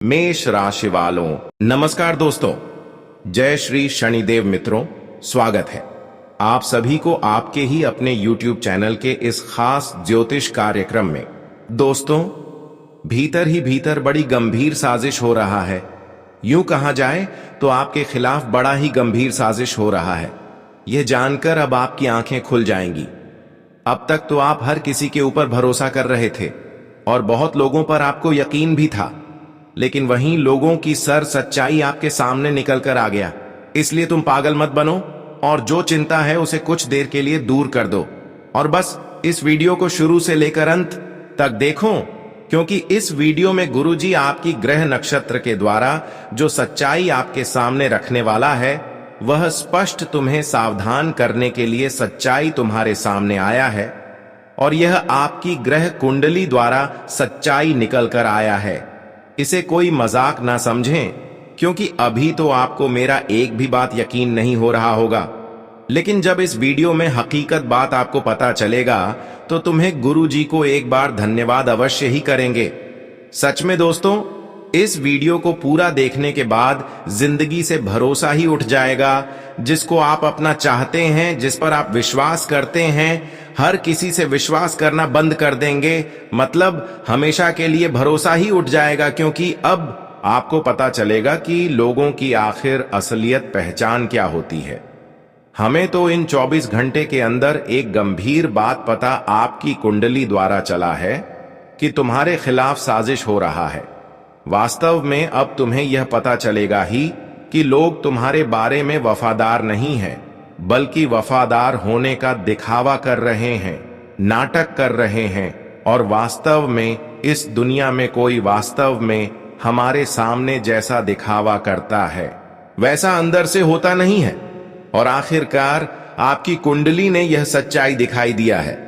मेष राशि वालों, नमस्कार दोस्तों। जय श्री शनिदेव मित्रों, स्वागत है आप सभी को आपके ही अपने YouTube चैनल के इस खास ज्योतिष कार्यक्रम में। दोस्तों, भीतर ही भीतर बड़ी गंभीर साजिश हो रहा है। यूं कहा जाए तो आपके खिलाफ बड़ा ही गंभीर साजिश हो रहा है। यह जानकर अब आपकी आंखें खुल जाएंगी। अब तक तो आप हर किसी के ऊपर भरोसा कर रहे थे और बहुत लोगों पर आपको यकीन भी था, लेकिन वहीं लोगों की सच्चाई आपके सामने निकल कर आ गया। इसलिए तुम पागल मत बनो और जो चिंता है उसे कुछ देर के लिए दूर कर दो और बस इस वीडियो को शुरू से लेकर अंत तक देखो, क्योंकि इस वीडियो में गुरुजी आपकी ग्रह नक्षत्र के द्वारा जो सच्चाई आपके सामने रखने वाला है वह स्पष्ट तुम्हें सावधान करने के लिए सच्चाई तुम्हारे सामने आया है। और यह आपकी ग्रह कुंडली द्वारा सच्चाई निकल कर आया है। इसे कोई मजाक ना समझें, क्योंकि अभी तो आपको मेरा एक भी बात यकीन नहीं हो रहा होगा, लेकिन जब इस वीडियो में हकीकत बात आपको पता चलेगा तो तुम्हें गुरुजी को एक बार धन्यवाद अवश्य ही करेंगे। सच में दोस्तों, इस वीडियो को पूरा देखने के बाद जिंदगी से भरोसा ही उठ जाएगा। जिसको आप अपना चाहते हैं, जिस पर आप विश्वास करते हैं, हर किसी से विश्वास करना बंद कर देंगे। मतलब हमेशा के लिए भरोसा ही उठ जाएगा, क्योंकि अब आपको पता चलेगा कि लोगों की आखिर असलियत पहचान क्या होती है। हमें तो इन 24 घंटे के अंदर एक गंभीर बात पता आपकी कुंडली द्वारा चला है कि तुम्हारे खिलाफ साजिश हो रहा है। वास्तव में अब तुम्हें यह पता चलेगा ही कि लोग तुम्हारे बारे में वफादार नहीं हैं, बल्कि वफादार होने का दिखावा कर रहे हैं, नाटक कर रहे हैं। और वास्तव में इस दुनिया में कोई वास्तव में हमारे सामने जैसा दिखावा करता है वैसा अंदर से होता नहीं है। और आखिरकार आपकी कुंडली ने यह सच्चाई दिखाई दिया है।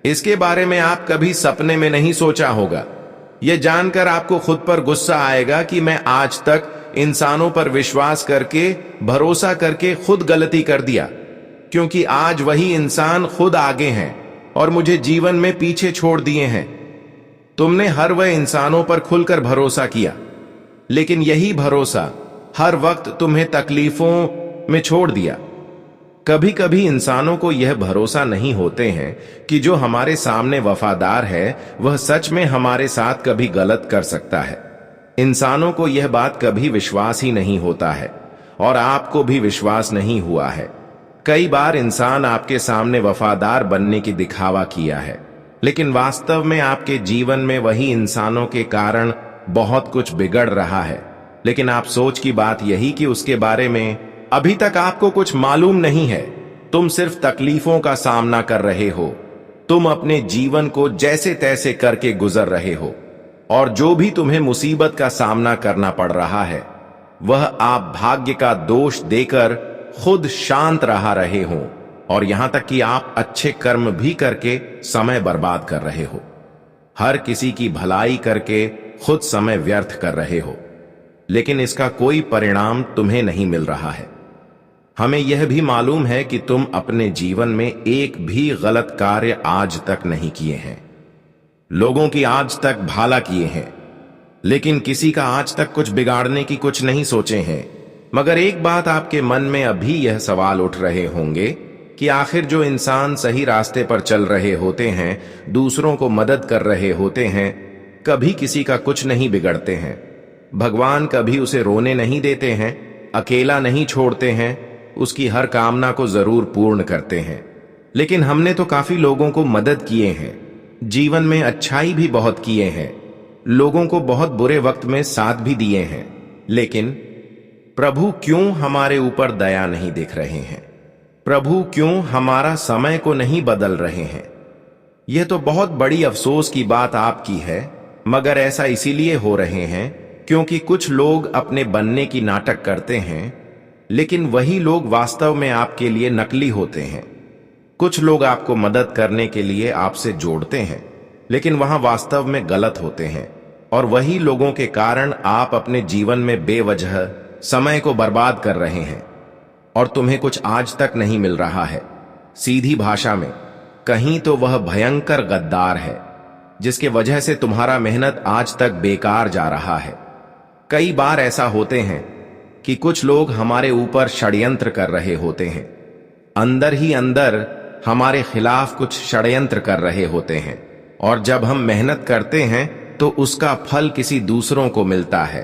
इसके बारे में आप कभी सपने में नहीं सोचा होगा। यह जानकर आपको खुद पर गुस्सा आएगा कि मैं आज तक इंसानों पर विश्वास करके, भरोसा करके खुद गलती कर दिया, क्योंकि आज वही इंसान खुद आगे हैं और मुझे जीवन में पीछे छोड़ दिए हैं। तुमने हर वह इंसानों पर खुलकर भरोसा किया, लेकिन यही भरोसा हर वक्त तुम्हें तकलीफों में छोड़ दिया। कभी कभी इंसानों को यह भरोसा नहीं होते हैं कि जो हमारे सामने वफादार है वह सच में हमारे साथ कभी गलत कर सकता है। इंसानों को यह बात कभी विश्वास ही नहीं होता है और आपको भी विश्वास नहीं हुआ है। कई बार इंसान आपके सामने वफादार बनने की दिखावा किया है, लेकिन वास्तव में आपके जीवन में वही इंसानों के कारण बहुत कुछ बिगड़ रहा है। लेकिन आप सोच की बात यही कि उसके बारे में अभी तक आपको कुछ मालूम नहीं है। तुम सिर्फ तकलीफों का सामना कर रहे हो। तुम अपने जीवन को जैसे तैसे करके गुजर रहे हो और जो भी तुम्हें मुसीबत का सामना करना पड़ रहा है वह आप भाग्य का दोष देकर खुद शांत रहा रहे हो, और यहां तक कि आप अच्छे कर्म भी करके समय बर्बाद कर रहे हो। हर किसी की भलाई करके खुद समय व्यर्थ कर रहे हो, लेकिन इसका कोई परिणाम तुम्हें नहीं मिल रहा है। हमें यह भी मालूम है कि तुम अपने जीवन में एक भी गलत कार्य आज तक नहीं किए हैं। लोगों की आज तक भला किए हैं, लेकिन किसी का आज तक कुछ बिगाड़ने की कुछ नहीं सोचे हैं। मगर एक बात आपके मन में अभी यह सवाल उठ रहे होंगे कि आखिर जो इंसान सही रास्ते पर चल रहे होते हैं, दूसरों को मदद कर रहे होते हैं, कभी किसी का कुछ नहीं बिगड़ते हैं। भगवान कभी उसे रोने नहीं देते हैं, अकेला नहीं छोड़ते हैं, उसकी हर कामना को जरूर पूर्ण करते हैं। लेकिन हमने तो काफी लोगों को मदद किए हैं, जीवन में अच्छाई भी बहुत किए हैं, लोगों को बहुत बुरे वक्त में साथ भी दिए हैं, लेकिन प्रभु क्यों हमारे ऊपर दया नहीं दिख रहे हैं? प्रभु क्यों हमारा समय को नहीं बदल रहे हैं? यह तो बहुत बड़ी अफसोस की बात आपकी है, मगर ऐसा इसीलिए हो रहे हैं क्योंकि कुछ लोग अपने बनने की नाटक करते हैं, लेकिन वही लोग वास्तव में आपके लिए नकली होते हैं। कुछ लोग आपको मदद करने के लिए आपसे जोड़ते हैं, लेकिन वहां वास्तव में गलत होते हैं, और वही लोगों के कारण आप अपने जीवन में बेवजह समय को बर्बाद कर रहे हैं और तुम्हें कुछ आज तक नहीं मिल रहा है। सीधी भाषा में कहीं तो वह भयंकर गद्दार है, जिसके वजह से तुम्हारा मेहनत आज तक बेकार जा रहा है। कई बार ऐसा होते हैं कि कुछ लोग हमारे ऊपर षड्यंत्र कर रहे होते हैं, अंदर ही अंदर हमारे खिलाफ कुछ षड्यंत्र कर रहे होते हैं, और जब हम मेहनत करते हैं तो उसका फल किसी दूसरों को मिलता है।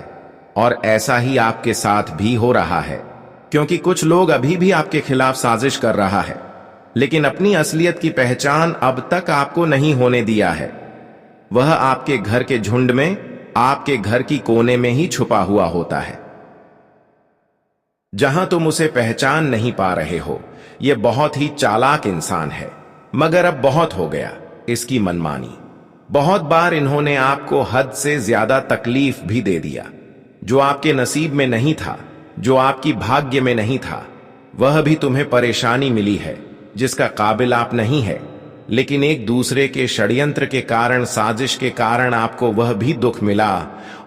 और ऐसा ही आपके साथ भी हो रहा है, क्योंकि कुछ लोग अभी भी आपके खिलाफ साजिश कर रहा है, लेकिन अपनी असलियत की पहचान अब तक आपको नहीं होने दिया है। वह आपके घर के झुंड में, आपके घर की कोने में ही छुपा हुआ होता है, जहां तुम उसे पहचान नहीं पा रहे हो। यह बहुत ही चालाक इंसान है, मगर अब बहुत हो गया इसकी मनमानी। बहुत बार इन्होंने आपको हद से ज्यादा तकलीफ भी दे दिया। जो आपके नसीब में नहीं था, जो आपकी भाग्य में नहीं था, वह भी तुम्हें परेशानी मिली है जिसका काबिल आप नहीं है। लेकिन एक दूसरे के षड्यंत्र के कारण, साजिश के कारण आपको वह भी दुख मिला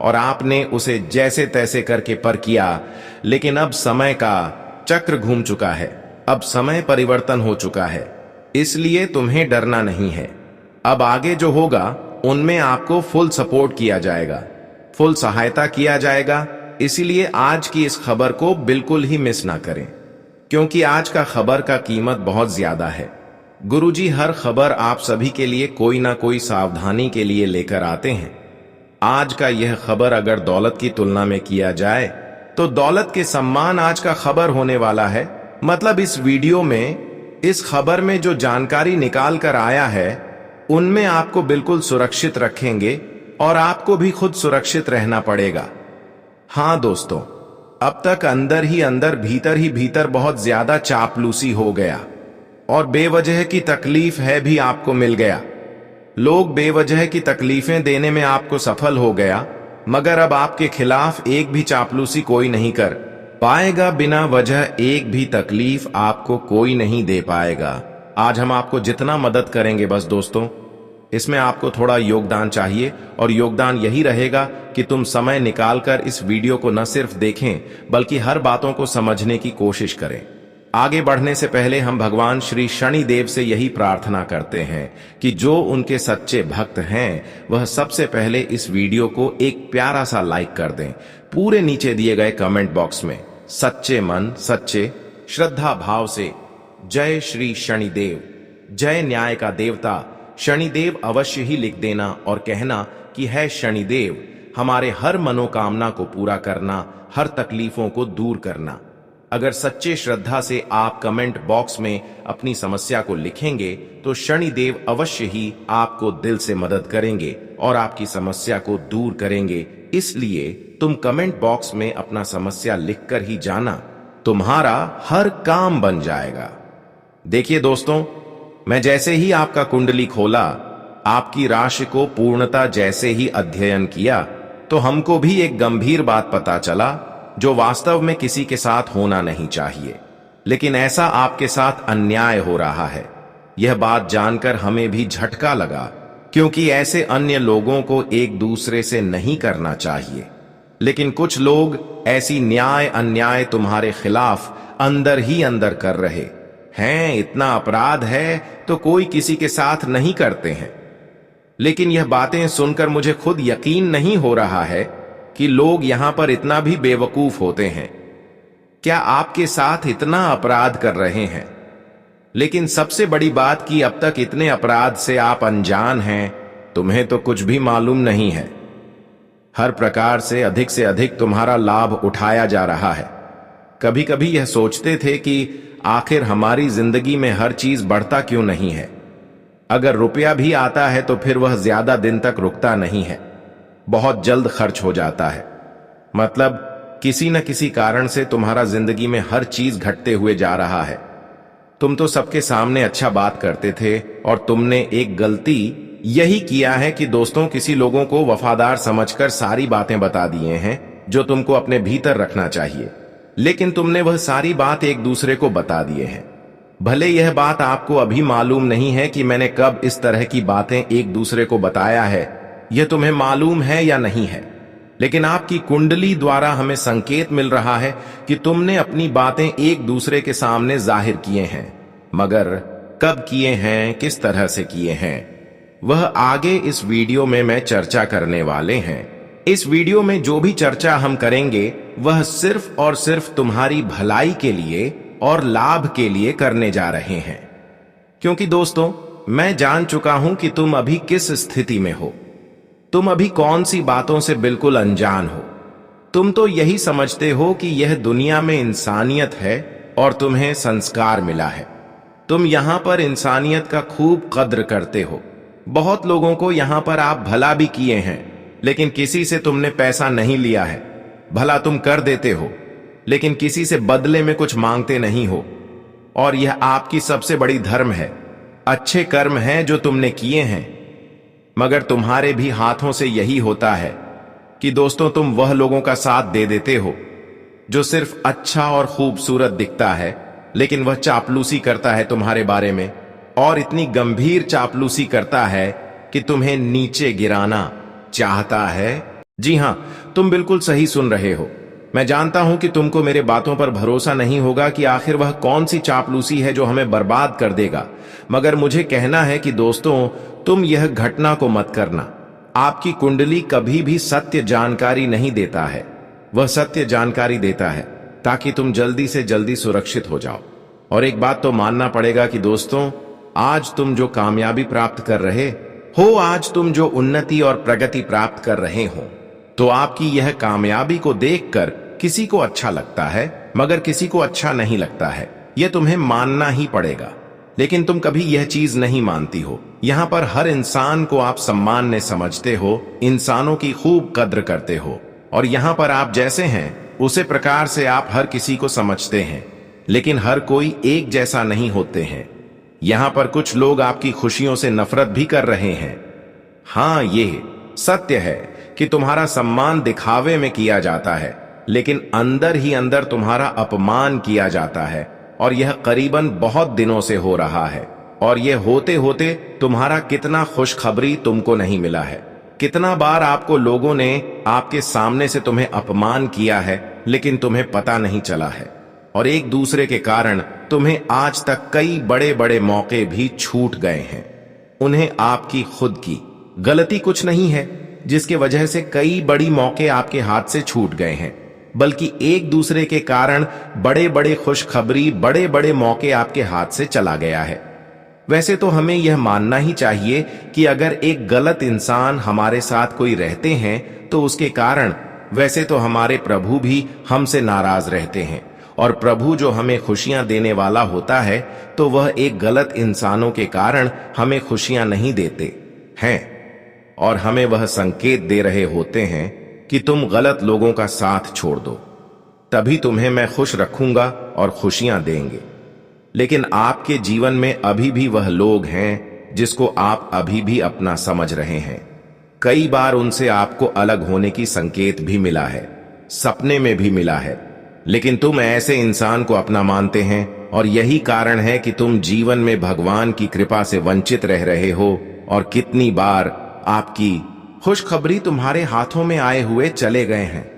और आपने उसे जैसे तैसे करके पर किया। लेकिन अब समय का चक्र घूम चुका है, अब समय परिवर्तन हो चुका है, इसलिए तुम्हें डरना नहीं है। अब आगे जो होगा उनमें आपको फुल सपोर्ट किया जाएगा, फुल सहायता किया जाएगा। इसीलिए आज की इस खबर को बिल्कुल ही मिस ना करें, क्योंकि आज का खबर का कीमत बहुत ज्यादा है। गुरुजी हर खबर आप सभी के लिए कोई ना कोई सावधानी के लिए लेकर आते हैं। आज का यह खबर अगर दौलत की तुलना में किया जाए तो दौलत के सम्मान आज का खबर होने वाला है। मतलब इस वीडियो में, इस खबर में जो जानकारी निकाल कर आया है, उनमें आपको बिल्कुल सुरक्षित रखेंगे और आपको भी खुद सुरक्षित रहना पड़ेगा। हां दोस्तों, अब तक अंदर ही अंदर, भीतर ही भीतर बहुत ज्यादा चापलूसी हो गया और बेवजह की तकलीफ है भी आपको मिल गया। लोग बेवजह की तकलीफें देने में आपको सफल हो गया, मगर अब आपके खिलाफ एक भी चापलूसी कोई नहीं कर पाएगा। बिना वजह एक भी तकलीफ आपको कोई नहीं दे पाएगा। आज हम आपको जितना मदद करेंगे, बस दोस्तों इसमें आपको थोड़ा योगदान चाहिए, और योगदान यही रहेगा कि तुम समय निकालकर इस वीडियो को न सिर्फ देखें बल्कि हर बातों को समझने की कोशिश करें। आगे बढ़ने से पहले हम भगवान श्री शनिदेव से यही प्रार्थना करते हैं कि जो उनके सच्चे भक्त हैं वह सबसे पहले इस वीडियो को एक प्यारा सा लाइक कर दें। पूरे नीचे दिए गए कमेंट बॉक्स में सच्चे मन, सच्चे श्रद्धा भाव से जय श्री शनिदेव, जय न्याय का देवता शनिदेव अवश्य ही लिख देना और कहना कि है शनिदेव, हमारे हर मनोकामना को पूरा करना, हर तकलीफों को दूर करना। अगर सच्चे श्रद्धा से आप कमेंट बॉक्स में अपनी समस्या को लिखेंगे तो शनिदेव अवश्य ही आपको दिल से मदद करेंगे और आपकी समस्या को दूर करेंगे। इसलिए तुम कमेंट बॉक्स में अपना समस्या लिखकर ही जाना, तुम्हारा हर काम बन जाएगा। देखिए दोस्तों, मैं जैसे ही आपका कुंडली खोला, आपकी राशि को पूर्णता जैसे ही अध्ययन किया, तो हमको भी एक गंभीर बात पता चला जो वास्तव में किसी के साथ होना नहीं चाहिए, लेकिन ऐसा आपके साथ अन्याय हो रहा है। यह बात जानकर हमें भी झटका लगा, क्योंकि ऐसे अन्य लोगों को एक दूसरे से नहीं करना चाहिए, लेकिन कुछ लोग ऐसी न्याय अन्याय तुम्हारे खिलाफ अंदर ही अंदर कर रहे हैं। इतना अपराध है तो कोई किसी के साथ नहीं करते हैं, लेकिन यह बातें सुनकर मुझे खुद यकीन नहीं हो रहा है कि लोग यहां पर इतना भी बेवकूफ होते हैं। क्या आपके साथ इतना अपराध कर रहे हैं, लेकिन सबसे बड़ी बात कि अब तक इतने अपराध से आप अनजान हैं, तुम्हें तो कुछ भी मालूम नहीं है। हर प्रकार से अधिक तुम्हारा लाभ उठाया जा रहा है। कभी कभी यह सोचते थे कि आखिर हमारी जिंदगी में हर चीज बढ़ता क्यों नहीं है। अगर रुपया भी आता है तो फिर वह ज्यादा दिन तक रुकता नहीं है, बहुत जल्द खर्च हो जाता है। मतलब किसी न किसी कारण से तुम्हारा जिंदगी में हर चीज घटते हुए जा रहा है। तुम तो सबके सामने अच्छा बात करते थे, और तुमने एक गलती यही किया है कि दोस्तों, किसी लोगों को वफादार समझकर सारी बातें बता दिए हैं जो तुमको अपने भीतर रखना चाहिए, लेकिन तुमने वह सारी बात एक दूसरे को बता दिए हैं। भले यह बात आपको अभी मालूम नहीं है कि मैंने कब इस तरह की बातें एक दूसरे को बताया है, यह तुम्हें मालूम है या नहीं है, लेकिन आपकी कुंडली द्वारा हमें संकेत मिल रहा है कि तुमने अपनी बातें एक दूसरे के सामने जाहिर किए हैं, मगर कब किए हैं, किस तरह से किए हैं, वह आगे इस वीडियो में मैं चर्चा करने वाले हैं। इस वीडियो में जो भी चर्चा हम करेंगे वह सिर्फ और सिर्फ तुम्हारी भलाई के लिए और लाभ के लिए करने जा रहे हैं। क्योंकि दोस्तों, मैं जान चुका हूं कि तुम अभी किस स्थिति में हो। तुम अभी कौन सी बातों से बिल्कुल अनजान हो। तुम तो यही समझते हो कि यह दुनिया में इंसानियत है और तुम्हें संस्कार मिला है। तुम यहां पर इंसानियत का खूब कद्र करते हो। बहुत लोगों को यहां पर आप भला भी किए हैं, लेकिन किसी से तुमने पैसा नहीं लिया है। भला तुम कर देते हो, लेकिन किसी से बदले में कुछ मांगते नहीं हो। और यह आपकी सबसे बड़ी धर्म है। अच्छे कर्म हैं जो तुमने किए हैं। मगर तुम्हारे भी हाथों से यही होता है कि दोस्तों, तुम वह लोगों का साथ दे देते हो जो सिर्फ अच्छा और खूबसूरत दिखता है, लेकिन वह चापलूसी करता है तुम्हारे बारे में, और इतनी गंभीर चापलूसी करता है कि तुम्हें नीचे गिराना चाहता है। जी हां, तुम बिल्कुल सही सुन रहे हो। मैं जानता हूं कि तुमको मेरे बातों पर भरोसा नहीं होगा कि आखिर वह कौन सी चापलूसी है जो हमें बर्बाद कर देगा। मगर मुझे कहना है कि दोस्तों, तुम यह घटना को मत करना। आपकी कुंडली कभी भी सत्य जानकारी नहीं देता है। वह सत्य जानकारी देता है ताकि तुम जल्दी से जल्दी सुरक्षित हो जाओ। और एक बात तो मानना पड़ेगा कि दोस्तों, आज तुम जो कामयाबी प्राप्त कर रहे हो, आज तुम जो उन्नति और प्रगति प्राप्त कर रहे हो, तो आपकी यह कामयाबी को देखकर किसी को अच्छा लगता है, मगर किसी को अच्छा नहीं लगता है। यह तुम्हें मानना ही पड़ेगा। लेकिन तुम कभी यह चीज नहीं मानती हो। यहां पर हर इंसान को आप सम्मान से समझते हो, इंसानों की खूब कद्र करते हो, और यहां पर आप जैसे हैं उसी प्रकार से आप हर किसी को समझते हैं। लेकिन हर कोई एक जैसा नहीं होते हैं। यहां पर कुछ लोग आपकी खुशियों से नफरत भी कर रहे हैं। हां, ये सत्य है कि तुम्हारा सम्मान दिखावे में किया जाता है, लेकिन अंदर ही अंदर तुम्हारा अपमान किया जाता है। और यह करीबन बहुत दिनों से हो रहा है। और यह होते होते तुम्हारा कितना खुशखबरी तुमको नहीं मिला है। कितना बार आपको लोगों ने आपके सामने से तुम्हें अपमान किया है, लेकिन तुम्हें पता नहीं चला है। और एक दूसरे के कारण तुम्हें आज तक कई बड़े बड़े मौके भी छूट गए हैं। उन्हें आपकी खुद की गलती कुछ नहीं है जिसके वजह से कई बड़ी मौके आपके हाथ से छूट गए हैं, बल्कि एक दूसरे के कारण बड़े बड़े खुशखबरी, बड़े बड़े मौके आपके हाथ से चला गया है। वैसे तो हमें यह मानना ही चाहिए कि अगर एक गलत इंसान हमारे साथ कोई रहते हैं तो उसके कारण वैसे तो हमारे प्रभु भी हमसे नाराज रहते हैं। और प्रभु जो हमें खुशियां देने वाला होता है, तो वह एक गलत इंसानों के कारण हमें खुशियां नहीं देते हैं, और हमें वह संकेत दे रहे होते हैं कि तुम गलत लोगों का साथ छोड़ दो, तभी तुम्हें मैं खुश रखूंगा और खुशियां देंगे। लेकिन आपके जीवन में अभी भी वह लोग हैं जिसको आप अभी भी अपना समझ रहे हैं। कई बार उनसे आपको अलग होने की संकेत भी मिला है, सपने में भी मिला है, लेकिन तुम ऐसे इंसान को अपना मानते हैं, और यही कारण है कि तुम जीवन में भगवान की कृपा से वंचित रह रहे हो। और कितनी बार आपकी खुशखबरी तुम्हारे हाथों में आए हुए चले गए हैं।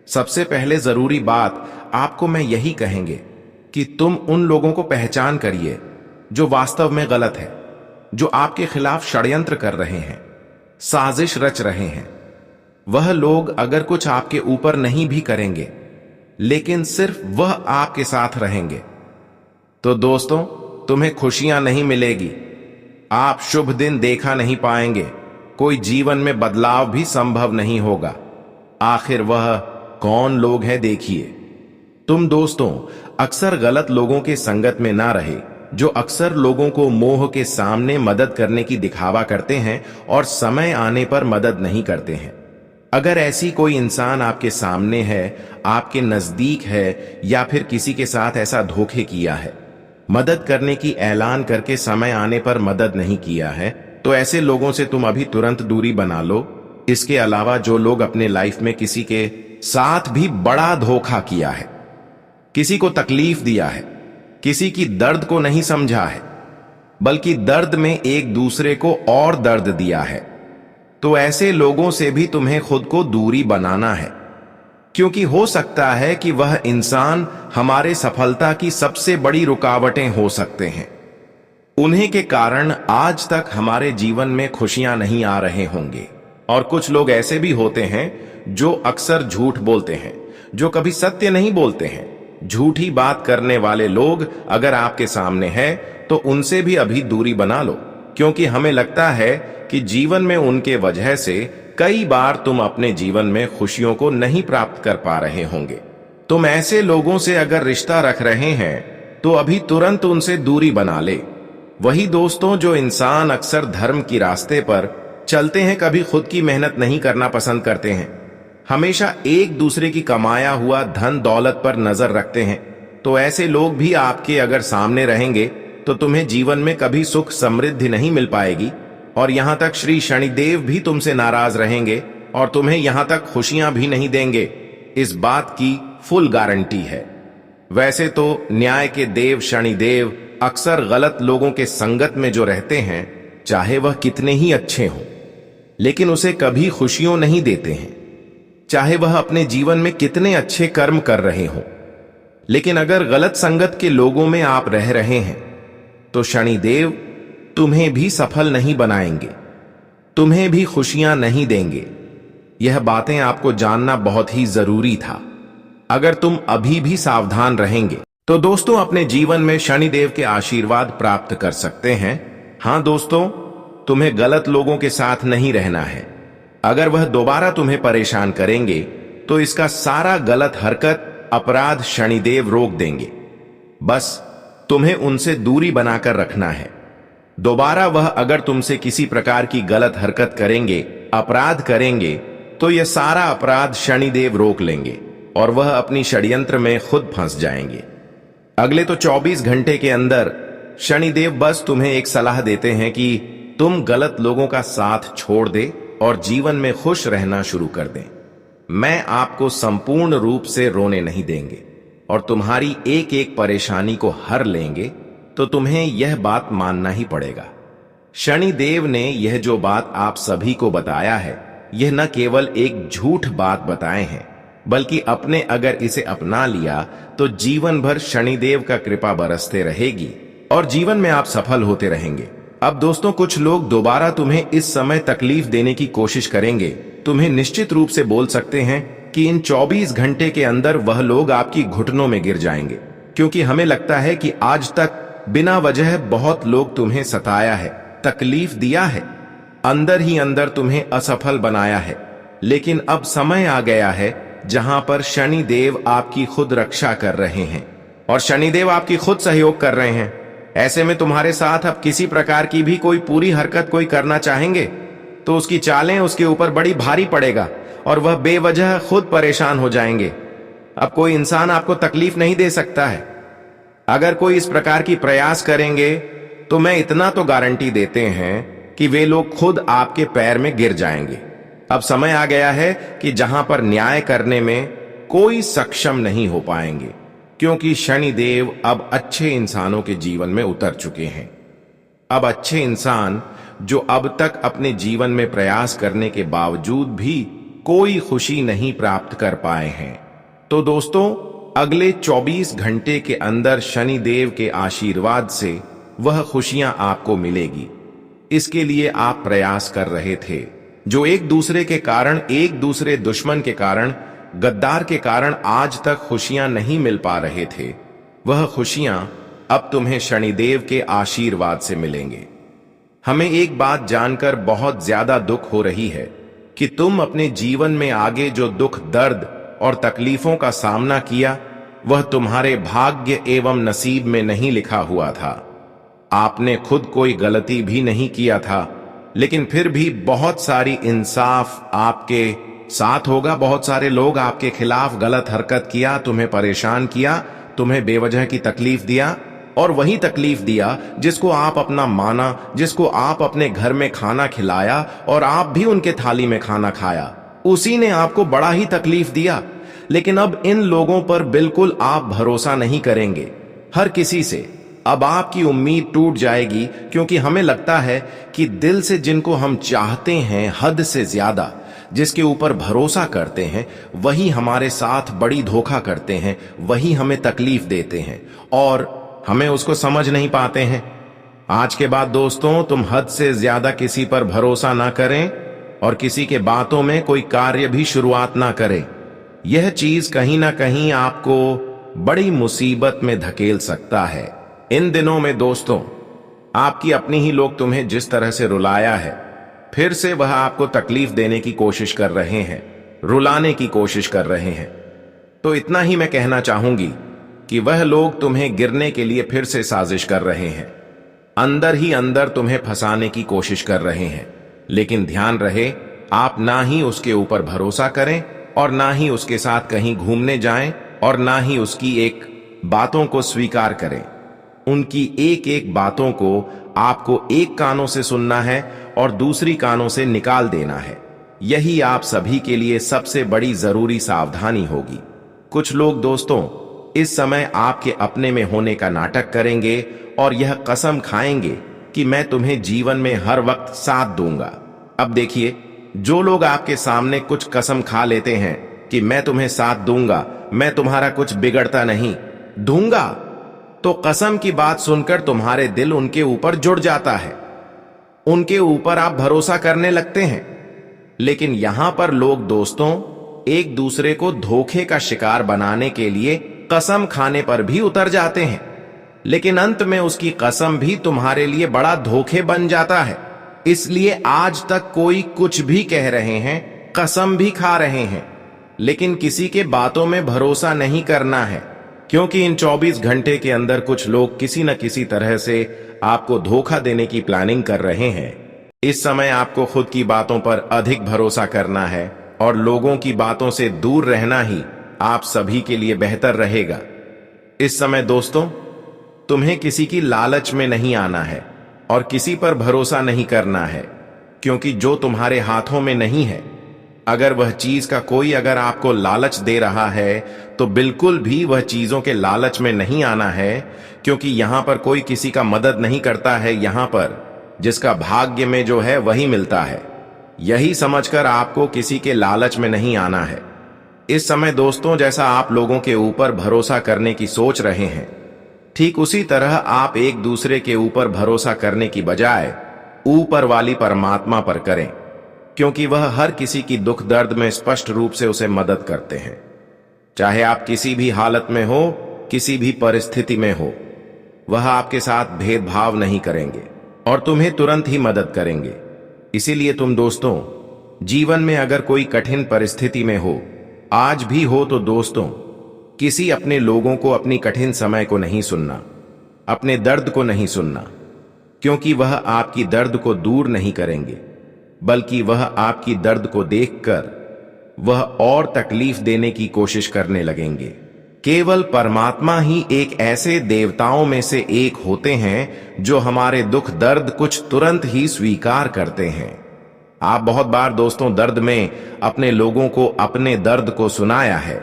सबसे पहले जरूरी बात आपको मैं यही कहेंगे कि तुम उन लोगों को पहचान करिए जो वास्तव में गलत है, जो आपके खिलाफ षड्यंत्र कर रहे हैं, साजिश रच रहे हैं। वह लोग अगर कुछ आपके ऊपर नहीं भी करेंगे, लेकिन सिर्फ वह आपके साथ रहेंगे, तो दोस्तों, तुम्हें खुशियां नहीं मिलेगी। आप शुभ दिन देखा नहीं पाएंगे। कोई जीवन में बदलाव भी संभव नहीं होगा। आखिर वह कौन लोग हैं, देखिए। तुम दोस्तों अक्सर गलत लोगों के संगत में ना रहे, जो अक्सर लोगों को मोह के सामने मदद करने की दिखावा करते हैं और समय आने पर मदद नहीं करते हैं। अगर ऐसी कोई इंसान आपके सामने है, आपके नजदीक है, या फिर किसी के साथ ऐसा धोखे किया है, मदद करने की ऐलान करके समय आने पर मदद नहीं किया है, तो ऐसे लोगों से तुम अभी तुरंत दूरी बना लो। इसके अलावा जो लोग अपने लाइफ में किसी के साथ भी बड़ा धोखा किया है, किसी को तकलीफ दिया है, किसी की दर्द को नहीं समझा है, बल्कि दर्द में एक दूसरे को और दर्द दिया है, तो ऐसे लोगों से भी तुम्हें खुद को दूरी बनाना है। क्योंकि हो सकता है कि वह इंसान हमारे सफलता की सबसे बड़ी रुकावटें हो सकते हैं। उन्हीं के कारण आज तक हमारे जीवन में खुशियां नहीं आ रहे होंगे। और कुछ लोग ऐसे भी होते हैं जो अक्सर झूठ बोलते हैं, जो कभी सत्य नहीं बोलते हैं। झूठी बात करने वाले लोग अगर आपके सामने है तो उनसे भी अभी दूरी बना लो, क्योंकि हमें लगता है कि जीवन में उनके वजह से कई बार तुम अपने जीवन में खुशियों को नहीं प्राप्त कर पा रहे होंगे। तुम ऐसे लोगों से अगर रिश्ता रख रहे हैं तो अभी तुरंत उनसे दूरी बना ले। वही दोस्तों जो इंसान अक्सर धर्म की रास्ते पर चलते हैं, कभी खुद की मेहनत नहीं करना पसंद करते हैं, हमेशा एक दूसरे की कमाया हुआ धन दौलत पर नजर रखते हैं, तो ऐसे लोग भी आपके अगर सामने रहेंगे तो तुम्हें जीवन में कभी सुख समृद्धि नहीं मिल पाएगी, और यहां तक श्री शनिदेव भी तुमसे नाराज रहेंगे और तुम्हें यहां तक खुशियां भी नहीं देंगे। इस बात की फुल गारंटी है। वैसे तो न्याय के देव शनिदेव अक्सर गलत लोगों के संगत में जो रहते हैं, चाहे वह कितने ही अच्छे हों, लेकिन उसे कभी खुशियों नहीं देते हैं। चाहे वह अपने जीवन में कितने अच्छे कर्म कर रहे हों, लेकिन अगर गलत संगत के लोगों में आप रह रहे हैं तो शनिदेव तुम्हें भी सफल नहीं बनाएंगे, तुम्हें भी खुशियां नहीं देंगे। यह बातें आपको जानना बहुत ही जरूरी था। अगर तुम अभी भी सावधान रहेंगे तो दोस्तों अपने जीवन में शनिदेव के आशीर्वाद प्राप्त कर सकते हैं। हां दोस्तों, तुम्हें गलत लोगों के साथ नहीं रहना है। अगर वह दोबारा तुम्हें परेशान करेंगे तो इसका सारा गलत हरकत अपराध शनिदेव रोक देंगे। बस तुम्हें उनसे दूरी बनाकर रखना है। दोबारा वह अगर तुमसे किसी प्रकार की गलत हरकत करेंगे, अपराध करेंगे, तो यह सारा अपराध शनिदेव रोक लेंगे और वह अपनी षड्यंत्र में खुद फंस जाएंगे। अगले तो 24 घंटे के अंदर शनिदेव बस तुम्हें एक सलाह देते हैं कि तुम गलत लोगों का साथ छोड़ दे और जीवन में खुश रहना शुरू कर दें। मैं आपको संपूर्ण रूप से रोने नहीं देंगे और तुम्हारी एक एक परेशानी को हर लेंगे, तो तुम्हें यह बात मानना ही पड़ेगा। शनिदेव ने यह जो बात आप सभी को बताया है, यह न केवल एक झूठ बात बताए हैं, बल्कि अपने अगर इसे अपना लिया तो जीवन भर शनिदेव का कृपा बरसते रहेगी और जीवन में आप सफल होते रहेंगे। अब दोस्तों, कुछ लोग दोबारा तुम्हें इस समय तकलीफ देने की कोशिश करेंगे। तुम्हें निश्चित रूप से बोल सकते हैं कि इन 24 घंटे के अंदर वह लोग आपकी घुटनों में गिर जाएंगे, क्योंकि हमें लगता है कि आज तक बिना वजह बहुत लोग तुम्हें सताया है, तकलीफ दिया है, अंदर ही अंदर तुम्हें असफल बनाया है। लेकिन अब समय आ गया है जहां पर शनिदेव आपकी खुद रक्षा कर रहे हैं और शनिदेव आपकी खुद सहयोग कर रहे हैं। ऐसे में तुम्हारे साथ अब किसी प्रकार की भी कोई पूरी हरकत कोई करना चाहेंगे तो उसकी चालें उसके ऊपर बड़ी भारी पड़ेगा और वह बेवजह खुद परेशान हो जाएंगे। अब कोई इंसान आपको तकलीफ नहीं दे सकता है। अगर कोई इस प्रकार की प्रयास करेंगे तो मैं इतना तो गारंटी देते हैं कि वे लोग खुद आपके पैर में गिर जाएंगे। अब समय आ गया है कि जहां पर न्याय करने में कोई सक्षम नहीं हो पाएंगे, क्योंकि शनिदेव अब अच्छे इंसानों के जीवन में उतर चुके हैं। अब अच्छे इंसान जो अब तक अपने जीवन में प्रयास करने के बावजूद भी कोई खुशी नहीं प्राप्त कर पाए हैं, तो दोस्तों अगले 24 घंटे के अंदर शनिदेव के आशीर्वाद से वह खुशियां आपको मिलेगी। इसके लिए आप प्रयास कर रहे थे, जो एक दूसरे के कारण, एक दूसरे दुश्मन के कारण, गद्दार के कारण आज तक खुशियां नहीं मिल पा रहे थे, वह खुशियां अब तुम्हें शनिदेव के आशीर्वाद से मिलेंगे। हमें एक बात जानकर बहुत ज्यादा दुख हो रही है कि तुम अपने जीवन में आगे जो दुख, दर्द और तकलीफों का सामना किया, वह तुम्हारे भाग्य एवं नसीब में नहीं लिखा हुआ था। आपने खुद कोई गलती भी नहीं किया था, लेकिन फिर भी बहुत सारी इंसाफ आपके साथ होगा। बहुत सारे लोग आपके खिलाफ गलत हरकत किया, तुम्हें परेशान किया, तुम्हें बेवजह की तकलीफ दिया, और वही तकलीफ दिया जिसको आप अपना माना, जिसको आप अपने घर में खाना खिलाया और आप भी उनके थाली में खाना खाया, उसी ने आपको बड़ा ही तकलीफ दिया। लेकिन अब इन लोगों पर बिल्कुल आप भरोसा नहीं करेंगे। हर किसी से अब आपकी उम्मीद टूट जाएगी, क्योंकि हमें लगता है कि दिल से जिनको हम चाहते हैं, हद से ज्यादा जिसके ऊपर भरोसा करते हैं, वही हमारे साथ बड़ी धोखा करते हैं, वही हमें तकलीफ देते हैं और हमें उसको समझ नहीं पाते हैं। आज के बाद दोस्तों तुम हद से ज्यादा किसी पर भरोसा ना करें और किसी के बातों में कोई कार्य भी शुरुआत ना करे। यह चीज कहीं ना कहीं आपको बड़ी मुसीबत में धकेल सकता है। इन दिनों में दोस्तों, आपकी अपनी ही लोग तुम्हें जिस तरह से रुलाया है, फिर से वह आपको तकलीफ देने की कोशिश कर रहे हैं, रुलाने की कोशिश कर रहे हैं। तो इतना ही मैं कहना चाहूंगी कि वह लोग तुम्हें गिरने के लिए फिर से साजिश कर रहे हैं, अंदर ही अंदर तुम्हें फंसाने की कोशिश कर रहे हैं। लेकिन ध्यान रहे, आप ना ही उसके ऊपर भरोसा करें और ना ही उसके साथ कहीं घूमने जाएं और ना ही उसकी एक बातों को स्वीकार करें। उनकी एक एक बातों को आपको एक कानों से सुनना है और दूसरी कानों से निकाल देना है। यही आप सभी के लिए सबसे बड़ी जरूरी सावधानी होगी। कुछ लोग दोस्तों इस समय आपके अपने में होने का नाटक करेंगे और यह कसम खाएंगे कि मैं तुम्हें जीवन में हर वक्त साथ दूंगा। अब देखिए, जो लोग आपके सामने कुछ कसम खा लेते हैं कि मैं तुम्हें साथ दूंगा, मैं तुम्हारा कुछ बिगड़ता नहीं दूंगा, तो कसम की बात सुनकर तुम्हारे दिल उनके ऊपर जुड़ जाता है, उनके ऊपर आप भरोसा करने लगते हैं। लेकिन यहां पर लोग दोस्तों एक दूसरे को धोखे का शिकार बनाने के लिए कसम खाने पर भी उतर जाते हैं, लेकिन अंत में उसकी कसम भी तुम्हारे लिए बड़ा धोखे बन जाता है। इसलिए आज तक कोई कुछ भी कह रहे हैं, कसम भी खा रहे हैं, लेकिन किसी के बातों में भरोसा नहीं करना है, क्योंकि इन 24 घंटे के अंदर कुछ लोग किसी न किसी तरह से आपको धोखा देने की प्लानिंग कर रहे हैं। इस समय आपको खुद की बातों पर अधिक भरोसा करना है और लोगों की बातों से दूर रहना ही आप सभी के लिए बेहतर रहेगा। इस समय दोस्तों तुम्हें किसी की लालच में नहीं आना है और किसी पर भरोसा नहीं करना है, क्योंकि जो तुम्हारे हाथों में नहीं है, अगर वह चीज का कोई अगर आपको लालच दे रहा है तो बिल्कुल भी वह चीजों के लालच में नहीं आना है, क्योंकि यहां पर कोई किसी का मदद नहीं करता है। यहां पर जिसका भाग्य में जो है वही मिलता है। यही समझकर आपको किसी के लालच में नहीं आना है। इस समय दोस्तों जैसा आप लोगों के ऊपर भरोसा करने की सोच रहे हैं, ठीक उसी तरह आप एक दूसरे के ऊपर भरोसा करने की बजाय ऊपर वाली परमात्मा पर करें, क्योंकि वह हर किसी की दुख दर्द में स्पष्ट रूप से उसे मदद करते हैं। चाहे आप किसी भी हालत में हो, किसी भी परिस्थिति में हो, वह आपके साथ भेदभाव नहीं करेंगे और तुम्हें तुरंत ही मदद करेंगे। इसीलिए तुम दोस्तों जीवन में अगर कोई कठिन परिस्थिति में हो, आज भी हो, तो दोस्तों किसी अपने लोगों को अपनी कठिन समय को नहीं सुनना, अपने दर्द को नहीं सुनना, क्योंकि वह आपकी दर्द को दूर नहीं करेंगे, बल्कि वह आपकी दर्द को देखकर वह और तकलीफ देने की कोशिश करने लगेंगे। केवल परमात्मा ही एक ऐसे देवताओं में से एक होते हैं जो हमारे दुख दर्द कुछ तुरंत ही स्वीकार करते हैं। आप बहुत बार दोस्तों दर्द में अपने लोगों को अपने दर्द को सुनाया है,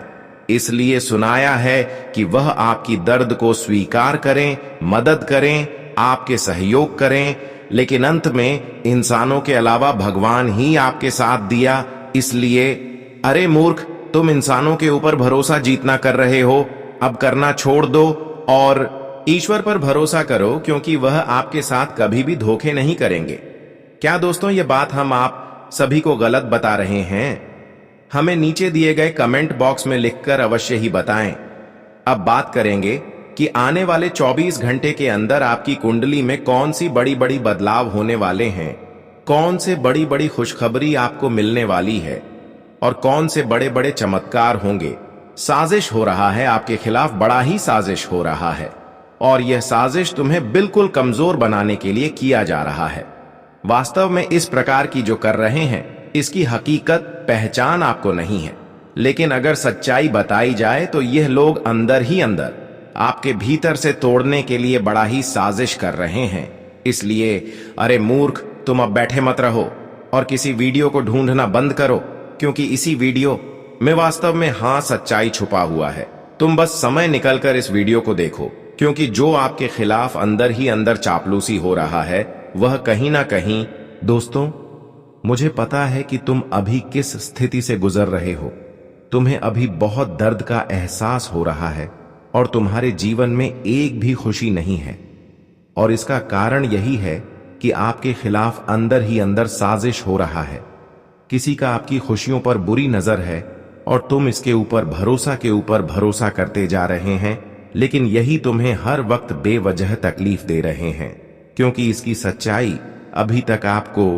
इसलिए सुनाया है कि वह आपकी दर्द को स्वीकार करें, मदद करें, आपके सहयोग करें, लेकिन अंत में इंसानों के अलावा भगवान ही आपके साथ दिया। इसलिए अरे मूर्ख, तुम इंसानों के ऊपर भरोसा जीतना कर रहे हो, अब करना छोड़ दो और ईश्वर पर भरोसा करो, क्योंकि वह आपके साथ कभी भी धोखे नहीं करेंगे। क्या दोस्तों ये बात हम आप सभी को गलत बता रहे हैं? हमें नीचे दिए गए कमेंट बॉक्स में लिखकर अवश्य ही बताएं। अब बात करेंगे कि आने वाले 24 घंटे के अंदर आपकी कुंडली में कौन सी बड़ी बड़ी बदलाव होने वाले हैं, कौन से बड़ी बड़ी खुशखबरी आपको मिलने वाली है और कौन से बड़े बड़े चमत्कार होंगे। साजिश हो रहा है आपके खिलाफ, बड़ा ही साजिश हो रहा है, और यह साजिश तुम्हें बिल्कुल कमजोर बनाने के लिए किया जा रहा है। वास्तव में इस प्रकार की जो कर रहे हैं इसकी हकीकत पहचान आपको नहीं है, लेकिन अगर सच्चाई बताई जाए तो यह लोग अंदर ही अंदर आपके भीतर से तोड़ने के लिए बड़ा ही साजिश कर रहे हैं। इसलिए अरे मूर्ख, तुम अब बैठे मत रहो और किसी वीडियो को ढूंढना बंद करो, क्योंकि इसी वीडियो में वास्तव में सच्चाई छुपा हुआ है। तुम बस समय निकलकर इस वीडियो को देखो, क्योंकि जो आपके खिलाफ अंदर ही अंदर चापलूसी हो रहा है वह कहीं ना कहीं, दोस्तों मुझे पता है कि तुम अभी किस स्थिति से गुजर रहे हो। तुम्हें अभी बहुत दर्द का एहसास हो रहा है और तुम्हारे जीवन में एक भी खुशी नहीं है, और इसका कारण यही है कि आपके खिलाफ अंदर ही अंदर साजिश हो रहा है। किसी का आपकी खुशियों पर बुरी नजर है और तुम इसके ऊपर भरोसा के ऊपर भरोसा करते जा रहे हैं, लेकिन यही तुम्हें हर वक्त बेवजह तकलीफ दे रहे हैं, क्योंकि इसकी सच्चाई अभी तक आपको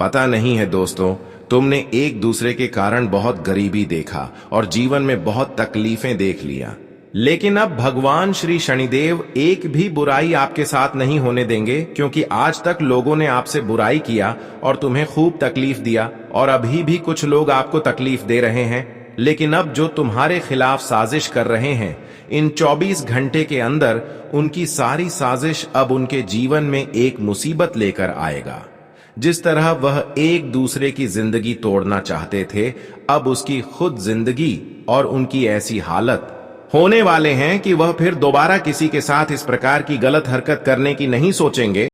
पता नहीं है। दोस्तों, तुमने एक दूसरे के कारण बहुत गरीबी देखा और जीवन में बहुत तकलीफें देख लिया, लेकिन अब भगवान श्री शनिदेव एक भी बुराई आपके साथ नहीं होने देंगे, क्योंकि आज तक लोगों ने आपसे बुराई किया और तुम्हें खूब तकलीफ दिया, और अभी भी कुछ लोग आपको तकलीफ दे रहे हैं। लेकिन अब जो तुम्हारे खिलाफ साजिश कर रहे हैं, इन 24 घंटे के अंदर उनकी सारी साजिश अब उनके जीवन में एक मुसीबत लेकर आएगा। जिस तरह वह एक दूसरे की जिंदगी तोड़ना चाहते थे, अब उसकी खुद जिंदगी और उनकी ऐसी हालत होने वाले हैं कि वह फिर दोबारा किसी के साथ इस प्रकार की गलत हरकत करने की नहीं सोचेंगे।